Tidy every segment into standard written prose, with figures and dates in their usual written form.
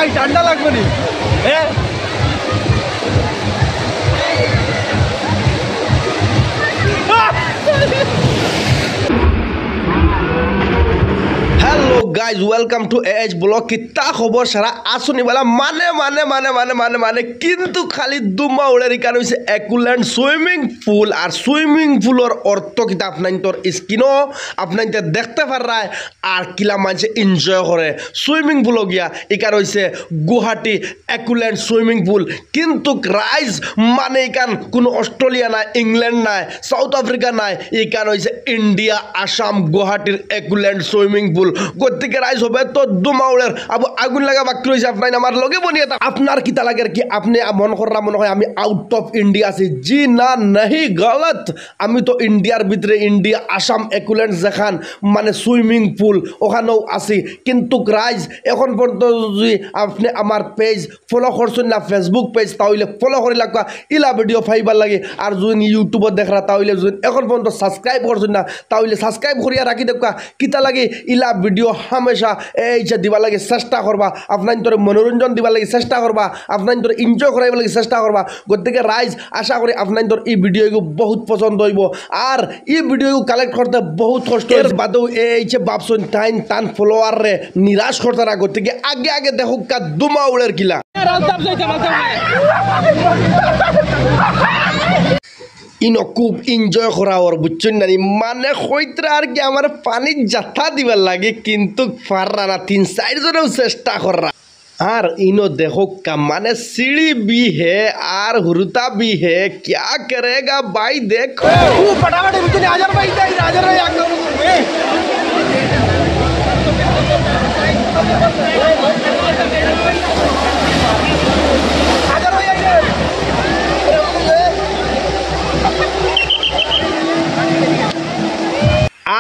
ভাই ঠান্ডা লাগবে নি হ্যাঁ hello guys welcome to ah blog कितना खबर सारा आसुनी वाला माने माने माने माने माने माने किंतु खाली दुमा उड़े रिकान होइसे एक्युलेंट सुइमिंग पूल और सुइमिंग पूलर अर्थ किता अपना तोर स्किनो अपना देखते पार रहा है और किला मानसे एंजॉय करे सुइमिंग पूल गया इकान होइसे गुवाहाटी एक्युलेंट सुइमिंग पूल किंतु राइज माने इकान कोनो ऑस्ट्रेलिया ना इंग्लैंड ना साउथ अफ्रिका ना इकान होइसे इंडिया आसाम गुवाहाटीर एक्युलेंट सुइमिंग पूल গতিকে রাইজ হবে তো দুমাউলের আবু আগুন লাগা বাকি রয়েছে আপনার আমার লগে বনিয়ে আপনার কিতা লাগে কি আপনি মন করা মনে হয় আমি আউট অফ ইন্ডিয়া আছি জি না নাহি গলত আমি তো ইন্ডিয়ার ভিতরে ইন্ডিয়া আসাম একুলেন্ট যেখান মানে সুইমিং পুল ওখানেও আছি কিন্তু রাইজ এখন পর্যন্ত যদি আপনি আমার পেজ ফলো করছেন না ফেসবুক পেজ তাহলে ফলো করে লাগবা ইলা ভিডিও ফাইবার লাগে আর যদি ইউটিউবে দেখরা তাহলে যদি এখন পর্যন্ত সাবস্ক্রাইব করছেন না তাহলে সাবস্ক্রাইব করিয়া রাখি দেখবা কিতা লাগে ইলা ভিডিও হামেশা এই যে দিবা লাগে চেষ্টা করবা আপনার তোরে মনোরঞ্জন দিবা লাগে চেষ্টা করবা আপনার তোরে এনজয় করাইব লাগে চেষ্টা করবা গতিকে রাইজ আশা করি আপনার তোর এই ভিডিওগু বহুত পছন্দ হইব আর এই ভিডিওগু কালেক্ট করতে বহুত কষ্ট এর বাদেও এই যে ভাবছেন টান ফলোয়ার রে নিরাশ করতে না গতিকে আগে আগে দেখো কা দুমা উড়ের কিলা ইনো খুব এনজয় করা ওর বুঝছেন না মানে হইতরা আর কি আমার পানির জাথা দিবার লাগে কিন্তু পাররা না 3-4 জনেও চেষ্টা করা আর ইনো দেখো কা মানে सीढ़ी भी है और हुरता भी है क्या करेगा भाई देखो फटाफट आ जा भाई राजा रे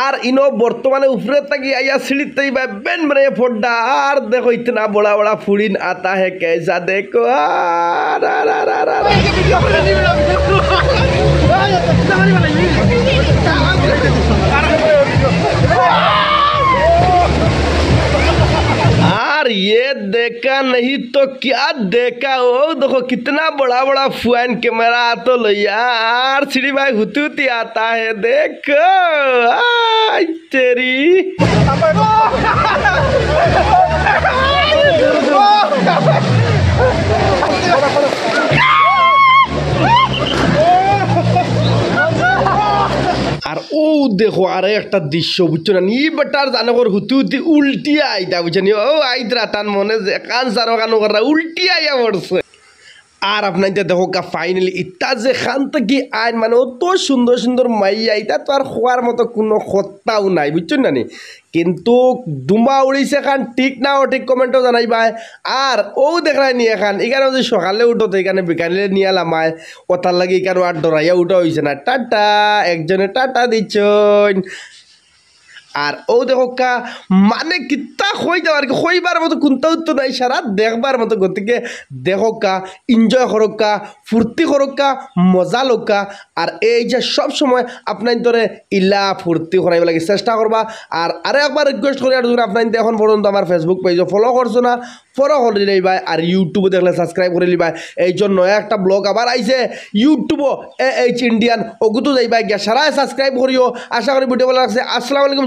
আর ইনো বর্তমানে উপরে থাকি আইয়া সিঁড়িতে বেন মেরে ফোড্ডা আর দেখো ইতনা বড়া বড়া ফুড়িন আতা হে कैसा देखो और ये देखा नहीं तो क्या देखा ओ देखो कितना बड़ा बड़ा फुआन कैमरा तो लो यार सीढ़ी भाई हुती हुती आता है देखो तेरी আর ও দেখো আরে একটা দৃশ্য বুঝছো না ই বেটার জানো কর হুতি হুতি উল্টিয়া আইতা বুঝছো নি ও আইতরা তান মনে যে কান সারো কানো করা উল্টিয়া আইয়া পড়ছে আর আপনার দেখো কা ফাইনালি ইটা যে খান থেকে আইন মানে অত সুন্দর সুন্দর মাইয়া ইটা তো আর খোয়ার মতো কোনো কথাও নাই বুঝছেন না নি কিন্তু দুমা উড়িছে খান ঠিক না ও ঠিক কমেন্টও জানাইবাই আর ও দেখাই নি এখান এখানে যদি সকালে উঠো তো এখানে বিকালে নিয়ে লামায় ওটার লাগে এখানে আর ডরাইয়া উঠা হয়েছে না টাটা একজনে টাটা দিচ্ছেন আর ও দেখো কা মানে কিতা হয়ে যাও আর কি হইবার মতো কোনটাও তো নাই সারা দেখবার মতো গতিকে দেখো কা এনজয় করো কা ফুর্তি করো কা মজা লোকা আর এই যে সব সময় আপনার ধরে ইলা ফুর্তি করাইব লাগে চেষ্টা করবা আর আরে একবার রিকোয়েস্ট করি আর যদি আপনার এখন পর্যন্ত আমার ফেসবুক পেজে ফলো করছো না ফলো করে লিবাই আর ইউটিউবে দেখলে সাবস্ক্রাইব করে লিবাই এই জন্য একটা ব্লগ আবার আইছে ইউটিউবও এএইচ ইন্ডিয়ান ওগুতো যাইবা গিয়া সারা সাবস্ক্রাইব করিও আশা করি ভিডিও ভালো লাগছে আসসালামু আলাইকুম।